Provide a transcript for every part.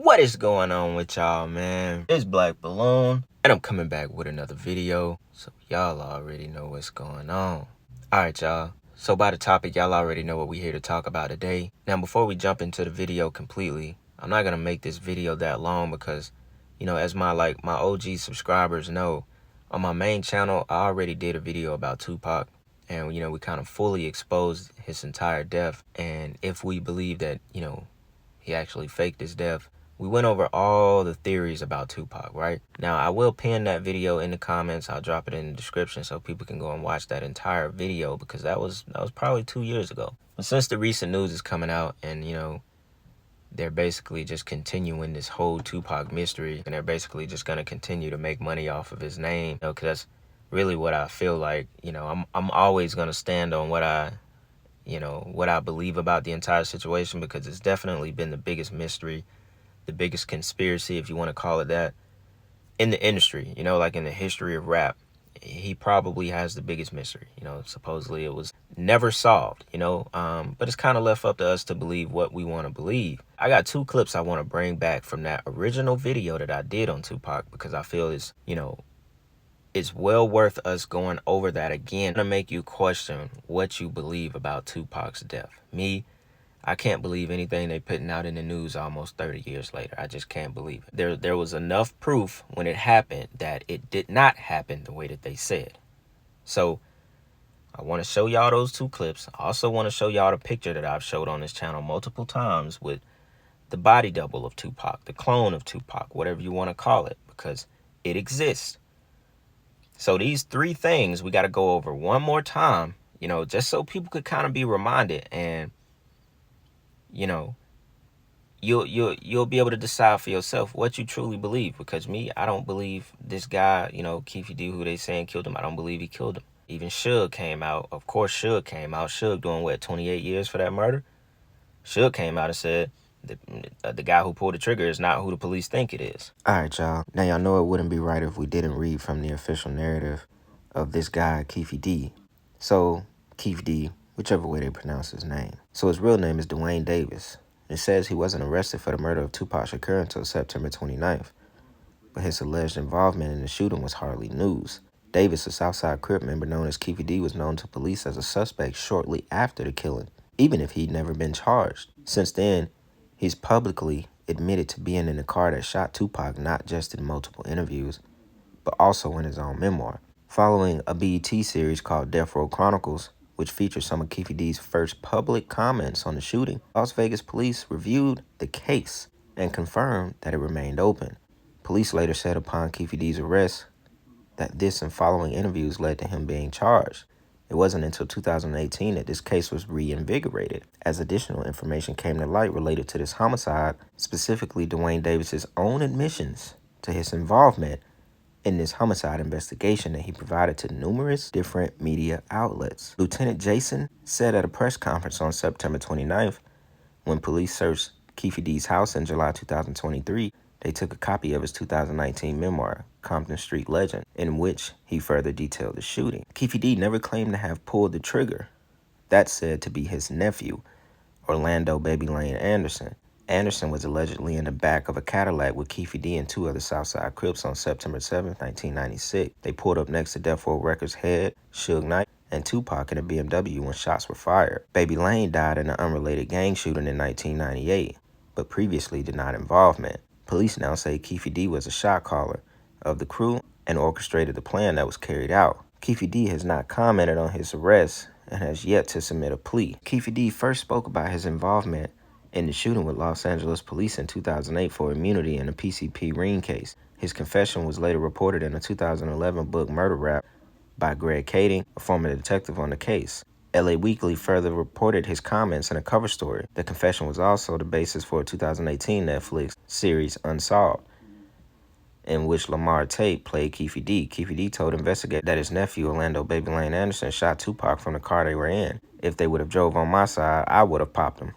What is going on with y'all, man? It's Black Balloon, and I'm coming back with another video, so y'all already know what's going on. Alright, y'all. So by the topic, y'all already know what we're here to talk about today. Now, before we jump into the video completely, I'm not going to make this video that long because, you know, as my OG subscribers know, on my main channel, I already did a video about Tupac. And, you know, we kind of fully exposed his entire death. And if we believe that, you know, he actually faked his death, we went over all the theories about Tupac, right? Now, I will pin that video in the comments. I'll drop it in the description so people can go and watch that entire video because that was probably 2 years ago. But since the recent news is coming out and, you know, they're basically just continuing this whole Tupac mystery and they're basically just going to continue to make money off of his name, you know, because that's really what I feel like. You know, I'm always going to stand on what I believe about the entire situation because it's definitely been the biggest mystery, the biggest conspiracy, if you want to call it that, in the industry, you know, like in the history of rap. He probably has the biggest mystery, you know. Supposedly it was never solved, you know, but it's kind of left up to us to believe what we want to believe. I got 2 clips I want to bring back from that original video that I did on Tupac because I feel it's, you know, it's well worth us going over that again to make you question what you believe about Tupac's death. Me, I can't believe anything they putting out in the news almost 30 years later. I just can't believe it. There was enough proof when it happened that it did not happen the way that they said. So I want to show y'all those 2 clips. I also want to show y'all the picture that I've showed on this channel multiple times with the body double of Tupac, the clone of Tupac, whatever you want to call it, because it exists. So these 3 things we got to go over one more time, you know, just so people could kind of be reminded, and, you know, you'll be able to decide for yourself what you truly believe. Because me, I don't believe this guy, you know, Keefe D, who they saying killed him. I don't believe he killed him. Even Suge came out. Of course, Suge came out. Suge doing what, 28 years for that murder? Suge came out and said the guy who pulled the trigger is not who the police think it is. All right, y'all. Now, y'all know it wouldn't be right if we didn't read from the official narrative of this guy, Keefe D. So, Keefe D, whichever way they pronounce his name. So his real name is Dwayne Davis. It says he wasn't arrested for the murder of Tupac Shakur until September 29th. But his alleged involvement in the shooting was hardly news. Davis, a Southside Crip member known as Keefe D, was known to police as a suspect shortly after the killing, even if he'd never been charged. Since then, he's publicly admitted to being in the car that shot Tupac, not just in multiple interviews, but also in his own memoir. Following a BET series called Death Row Chronicles, which features some of Keefe D's first public comments on the shooting, Las Vegas police reviewed the case and confirmed that it remained open. Police later said upon Keefe D's arrest that this and following interviews led to him being charged. It wasn't until 2018 that this case was reinvigorated, as additional information came to light related to this homicide, specifically Dwayne Davis's own admissions to his involvement in this homicide investigation that he provided to numerous different media outlets. Lieutenant Jason said at a press conference on September 29th, when police searched Keefe D's house in July 2023, they took a copy of his 2019 memoir, Compton Street Legend, in which he further detailed the shooting. Keefe D never claimed to have pulled the trigger. That's said to be his nephew, Orlando Baby Lane Anderson. Anderson was allegedly in the back of a Cadillac with Keefe D and 2 other Southside Crips on September 7, 1996. They pulled up next to Death Row Records head, Suge Knight, and Tupac in a BMW when shots were fired. Baby Lane died in an unrelated gang shooting in 1998, but previously denied involvement. Police now say Keefe D was a shot caller of the crew and orchestrated the plan that was carried out. Keefe D has not commented on his arrest and has yet to submit a plea. Keefe D first spoke about his involvement in the shooting with Los Angeles police in 2008 for immunity in a PCP ring case. His confession was later reported in a 2011 book, Murder Rap, by Greg Kading, a former detective on the case. LA Weekly further reported his comments in a cover story. The confession was also the basis for a 2018 Netflix series, Unsolved, in which Lamar Tate played Keefe D. Keefe D told investigators that his nephew, Orlando Baby Lane Anderson, shot Tupac from the car they were in. If they would have drove on my side, I would have popped him.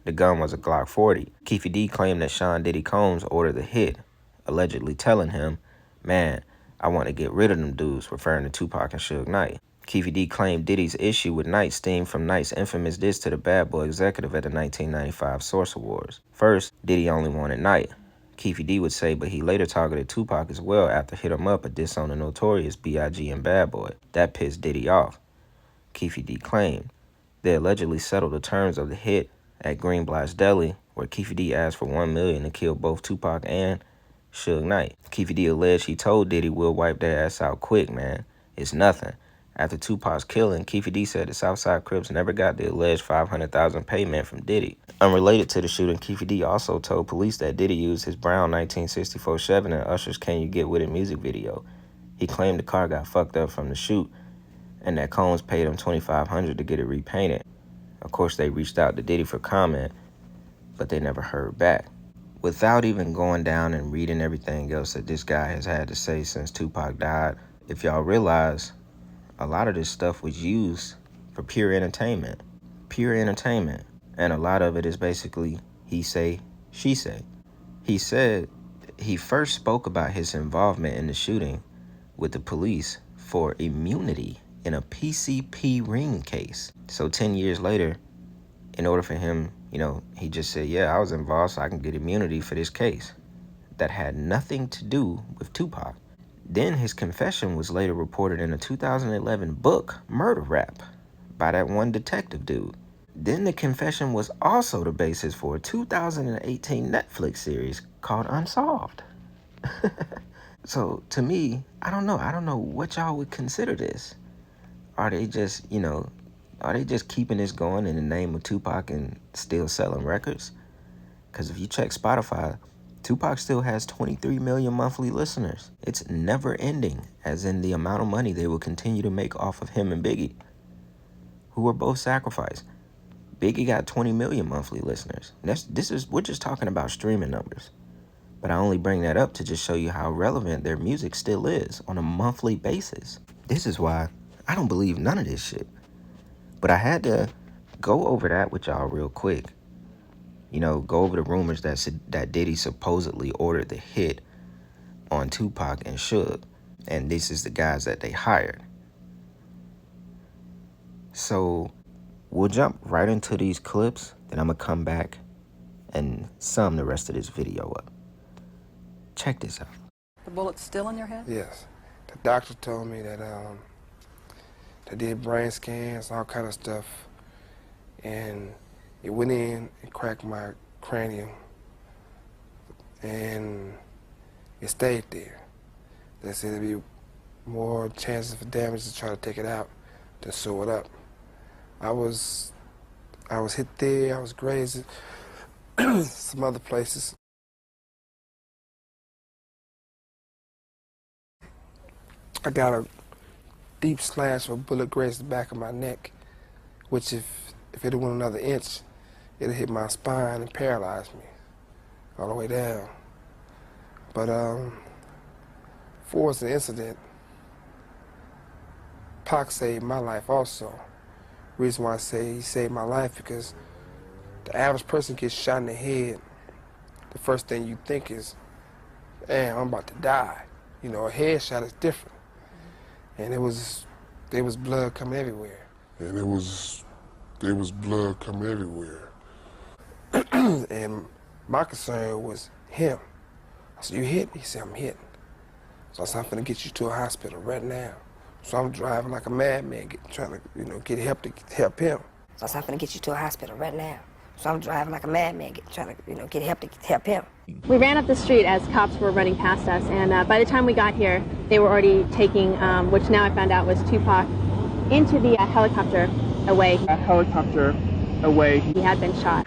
The gun was a Glock 40. Keefe D claimed that Sean Diddy Combs ordered the hit, allegedly telling him, "Man, I want to get rid of them dudes," referring to Tupac and Suge Knight. Keefe D claimed Diddy's issue with Knight stemmed from Knight's infamous diss to the Bad Boy executive at the 1995 Source Awards. First, Diddy only wanted Knight. Keefe D would say, but he later targeted Tupac as well after Hit 'Em Up, a diss on the notorious B.I.G. and Bad Boy. That pissed Diddy off. Keefe D claimed. They allegedly settled the terms of the hit at Greenblatt's Deli, where Keefe D asked for $1 million to kill both Tupac and Suge Knight. Keefe D alleged he told Diddy, we'll wipe their ass out quick, man. It's nothing. After Tupac's killing, Keefe D said the Southside Crips never got the alleged $500,000 payment from Diddy. Unrelated to the shooting, Keefe D also told police that Diddy used his brown 1964 Chevy in Usher's Can You Get With It music video. He claimed the car got fucked up from the shoot and that Combs paid him $2,500 to get it repainted. Of course, they reached out to Diddy for comment, but they never heard back. Without even going down and reading everything else that this guy has had to say since Tupac died, if y'all realize, a lot of this stuff was used for pure entertainment. Pure entertainment. And a lot of it is basically he say, she say. He said he first spoke about his involvement in the shooting with the police for immunity in a PCP ring case. So 10 years later, in order for him, he just said, yeah, I was involved so I can get immunity for this case. That had nothing to do with Tupac. Then his confession was later reported in a 2011 book, Murder Rap, by that one detective dude. Then the confession was also the basis for a 2018 Netflix series called Unsolved. So to me, I don't know what y'all would consider this. Are they just, keeping this going in the name of Tupac and still selling records? Because if you check Spotify, Tupac still has 23 million monthly listeners. It's never ending, as in the amount of money they will continue to make off of him and Biggie, who were both sacrificed. Biggie got 20 million monthly listeners. We're just talking about streaming numbers. But I only bring that up to just show you how relevant their music still is on a monthly basis. This is why I don't believe none of this shit. But I had to go over that with y'all real quick. Go over the rumors that Diddy supposedly ordered the hit on Tupac and Suge. And this is the guys that they hired. So we'll jump right into these clips. Then I'm going to come back and sum the rest of this video up. Check this out. The bullet's still in your head? Yes. The doctor told me that they did brain scans, all kind of stuff. And it went in and cracked my cranium, and it stayed there. They said there'd be more chances for damage to try to take it out than sew it up. I was hit there, I was grazed some other places. I got a deep slash of a bullet grazed the back of my neck, which if it had went another inch, it'd hit my spine and paralyzed me all the way down. But before the incident, Pac saved my life also. Reason why I say he saved my life, because the average person gets shot in the head, the first thing you think is, damn, I'm about to die. A headshot is different. And there was blood coming everywhere. There was blood coming everywhere. And my concern was him. I said, you hit? He said, I'm hit. So I said, I'm finna get you to a hospital right now. So I'm driving like a madman, trying to get help to help him. So I said, I'm finna get you to a hospital right now. So I'm driving like a madman, trying to get help to help him. We ran up the street as cops were running past us, and by the time we got here, they were already taking, which now I found out was Tupac, into the helicopter away. A helicopter away. He had been shot.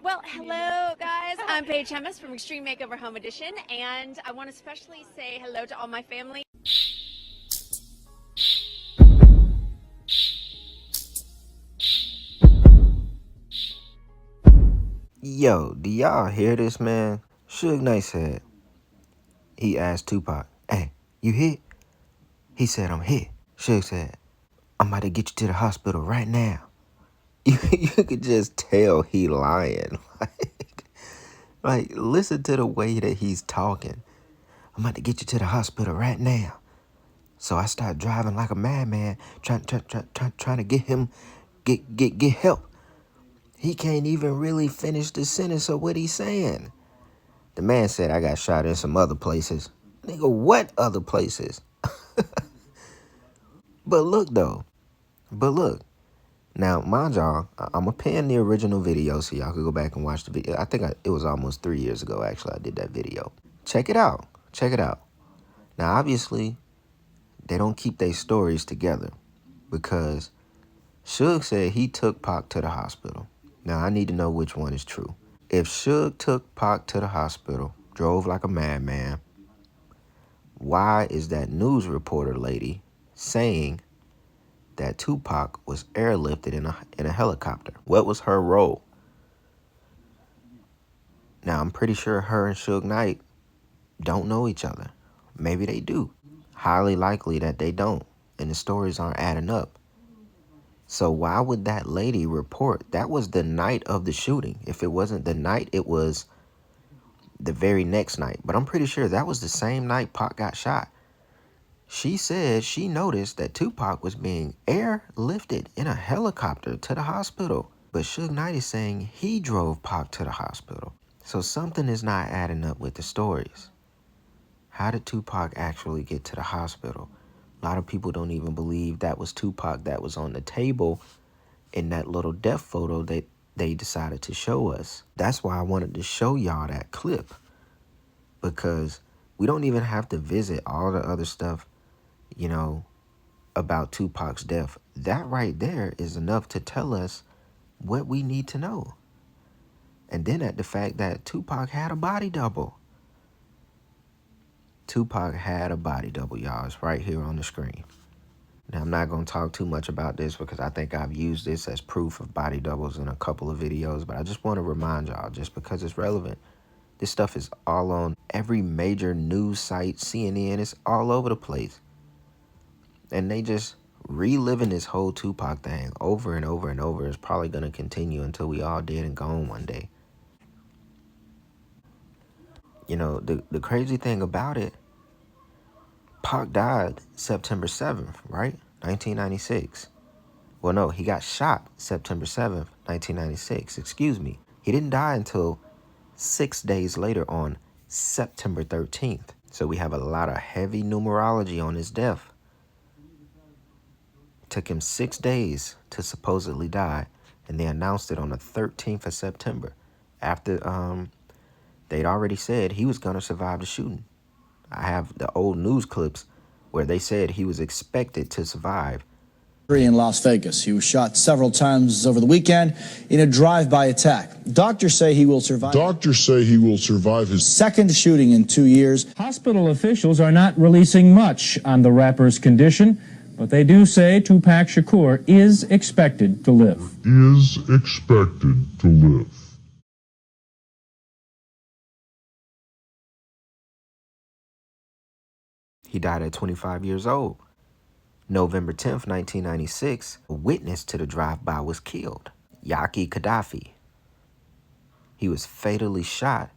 Well, hello guys, I'm Paige Hemis from Extreme Makeover Home Edition, and I want to especially say hello to all my family. Yo, do y'all hear this, man? Suge Knight said, he asked Tupac, hey, you hit? He said, I'm hit. Suge said, I'm about to get you to the hospital right now. You could just tell he lying. Like, listen to the way that he's talking. I'm about to get you to the hospital right now. So I started driving like a madman, trying to get him, get help. He can't even really finish the sentence of what he's saying. The man said I got shot in some other places. Nigga, what other places? But look though, now mind y'all, I'm gonna pin the original video so y'all could go back and watch the video. I think it was almost 3 years ago actually I did that video. Check it out. Now obviously, they don't keep their stories together because Suge said he took Pac to the hospital. Now, I need to know which one is true. If Suge took Pac to the hospital, drove like a madman, why is that news reporter lady saying that Tupac was airlifted in a helicopter? What was her role? Now, I'm pretty sure her and Suge Knight don't know each other. Maybe they do. Highly likely that they don't, and the stories aren't adding up. So why would that lady report? That was the night of the shooting. If it wasn't the night, it was the very next night. But I'm pretty sure that was the same night Pac got shot. She said she noticed that Tupac was being airlifted in a helicopter to the hospital. But Suge Knight is saying he drove Pac to the hospital. So something is not adding up with the stories. How did Tupac actually get to the hospital? A lot of people don't even believe that was Tupac that was on the table in that little death photo that they decided to show us. That's why I wanted to show y'all that clip, because we don't even have to visit all the other stuff, you know, about Tupac's death. That right there is enough to tell us what we need to know. And then at the fact that Tupac had a body double. Tupac had a body double, y'all. It's right here on the screen. Now, I'm not going to talk too much about this because I think I've used this as proof of body doubles in a couple of videos, but I just want to remind y'all, just because it's relevant, this stuff is all on every major news site, CNN, it's all over the place. And they just reliving this whole Tupac thing over and over and over. Is probably going to continue until we all dead and gone one day. You know, the crazy thing about it, Pac died September 7th, right? 1996. Well, no, he got shot September 7th, 1996. Excuse me. He didn't die until 6 days later on September 13th. So we have a lot of heavy numerology on his death. It took him 6 days to supposedly die, and they announced it on the 13th of September after they'd already said he was going to survive the shooting. I have the old news clips where they said he was expected to survive. In Las Vegas. He was shot several times over the weekend in a drive-by attack. Doctors say he will survive. His second shooting in 2 years. Hospital officials are not releasing much on the rapper's condition, but they do say Tupac Shakur is expected to live. He died at 25 years old. November 10th, 1996, a witness to the drive-by was killed. Yaki Gaddafi. He was fatally shot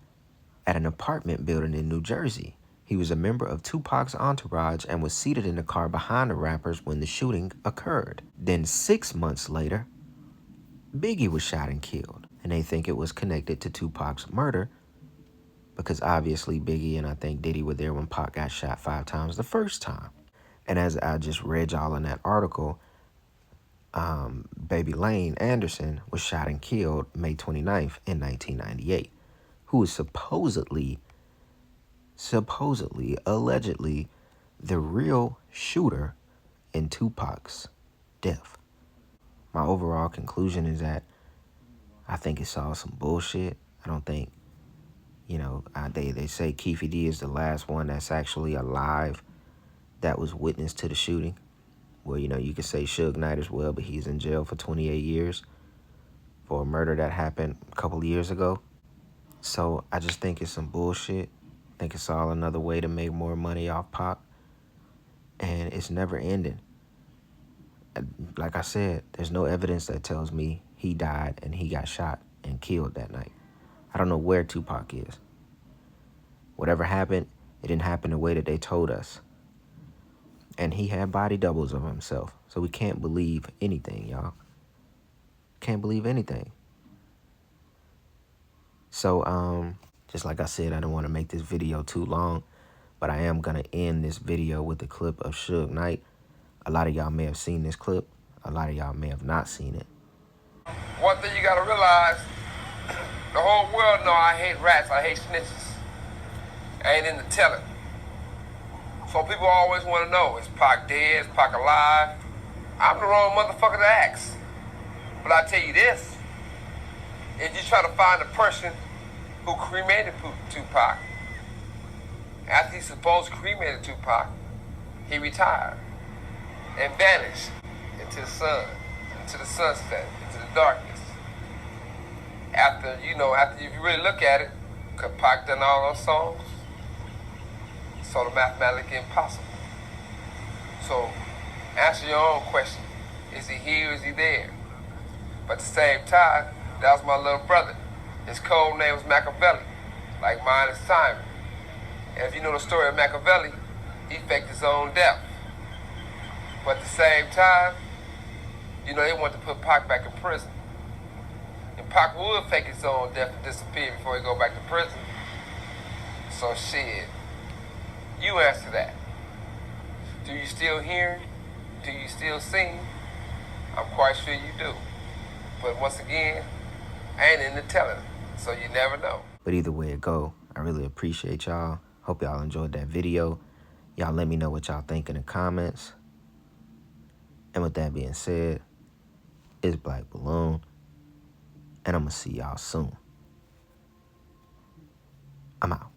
at an apartment building in New Jersey. He was a member of Tupac's entourage and was seated in the car behind the rappers when the shooting occurred. Then 6 months later, Biggie was shot and killed. And they think it was connected to Tupac's murder because obviously Biggie and I think Diddy were there when Pac got shot 5 times the first time. And as I just read y'all in that article, Baby Lane Anderson was shot and killed May 29th in 1998, who was supposedly, allegedly, the real shooter in Tupac's death. My overall conclusion is that I think it's all some bullshit. I don't think, you know, they say Keefe D is the last one that's actually alive that was witness to the shooting. Well, you know, you could say Suge Knight as well, but he's in jail for 28 years for a murder that happened a couple of years ago. So I just think it's some bullshit. I think it's all another way to make more money off Pac. And it's never ending. Like I said, there's no evidence that tells me he died and he got shot and killed that night. I don't know where Tupac is. Whatever happened, it didn't happen the way that they told us. And he had body doubles of himself. So we can't believe anything, y'all. Can't believe anything. So, just like I said, I don't want to make this video too long, but I am going to end this video with a clip of Suge Knight. A lot of y'all may have seen this clip. A lot of y'all may have not seen it. One thing you gotta realize, the whole world know I hate rats, I hate snitches. I ain't into telling. So people always wanna know, is Pac dead, is Pac alive? I'm the wrong motherfucker to ask. But I tell you this, if you try to find the person who cremated Tupac, after he supposed cremated Tupac, he retired and vanished into the sun, into the sunset, into the darkness. After if you really look at it, could Pac done all those songs? So the mathematically impossible. So answer your own question. Is he here or is he there? But at the same time, that was my little brother. His code name was Machiavelli, like mine is Simon. And if you know the story of Machiavelli, he faked his own death. But at the same time, they wanted to put Pac back in prison. And Pac would fake his own death and disappear before he go back to prison. So shit, you answer that. Do you still hear? Do you still see? I'm quite sure you do. But once again, I ain't into telling, so you never know. But either way it go, I really appreciate y'all. Hope y'all enjoyed that video. Y'all let me know what y'all think in the comments. And with that being said, it's Black Balloon, and I'm gonna see y'all soon. I'm out.